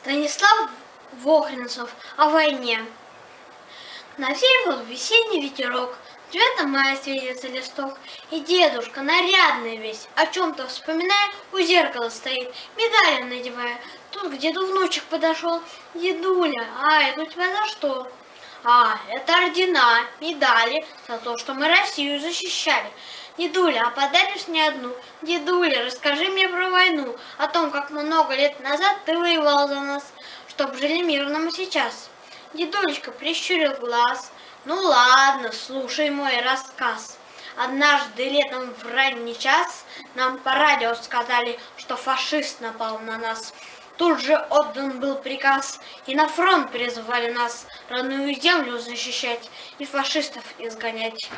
Станислав Вохренцев о войне. Навеял весенний ветерок, 9 мая светится листок, и дедушка, нарядный весь, о чем-то вспоминая, у зеркала стоит, медали надевая. Тут к деду внучек подошел. Дедуля, а это у тебя за что? А, это ордена, медали за то, что мы Россию защищали. Дедуля, а подаришь мне одну? Дедуля, расскажи мне про войну, о том, как много лет назад ты воевал за нас, чтоб жили мирно мы сейчас. Дедулечка прищурил глаз. Ну ладно, слушай мой рассказ. Однажды летом в ранний час нам по радио сказали, что фашист напал на нас. Тут же отдан был приказ, и на фронт призвали нас родную землю защищать и фашистов изгонять.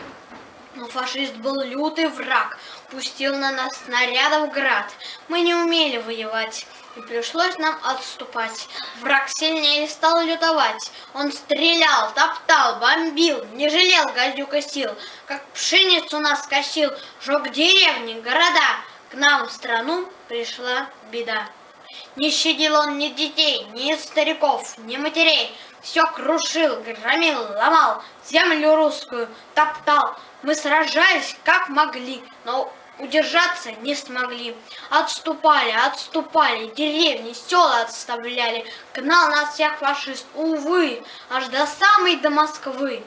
Но фашист был лютый враг, пустил на нас снарядов град. Мы не умели воевать, и пришлось нам отступать. Враг сильнее стал лютовать. Он стрелял, топтал, бомбил, не жалел гадюка сил, как пшеницу нас косил, жег деревни, города. К нам в страну пришла беда. Не щадил он ни детей, ни стариков, ни матерей. Все крушил, громил, ломал, землю русскую топтал. Мы сражались как могли, но удержаться не смогли. Отступали, отступали, деревни, села отставляли. Гнал нас всех фашист, увы, аж до Москвы.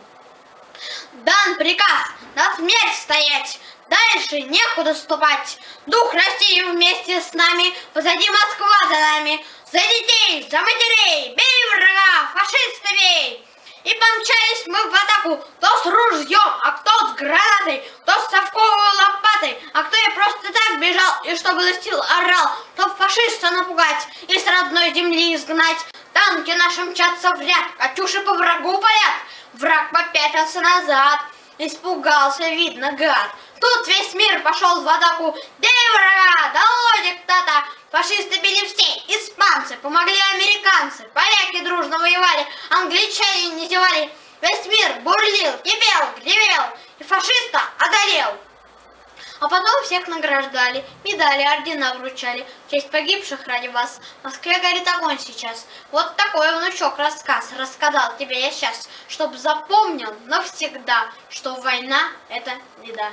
Дан приказ на смерть стоять, дальше некуда ступать. Дух России вместе с нами, позади Москва за нами. За детей, за матерей, бей врага, фашиста бей! И помчались мы в атаку, кто с ружьем, а кто с гранатой, кто с совковой лопатой, а кто и просто так бежал, и что было сил орал, чтоб фашиста напугать и с родной земли изгнать. Танки наши мчатся в ряд, катюши по врагу палят. Враг попятился назад, испугался, видно, гад. Тут весь мир пошел в атаку. Бей врага, долой диктата! Фашисты били все, испанцы, помогли американцы, поляки дружно воевали, англичане не зевали. Весь мир бурлил, кипел, гремел, и фашиста одолел. А потом всех награждали, медали, ордена вручали. В честь погибших ради вас в Москве горит огонь сейчас. Вот такой, внучок, рассказ рассказал тебе я сейчас, чтоб запомнил навсегда, что война — это беда.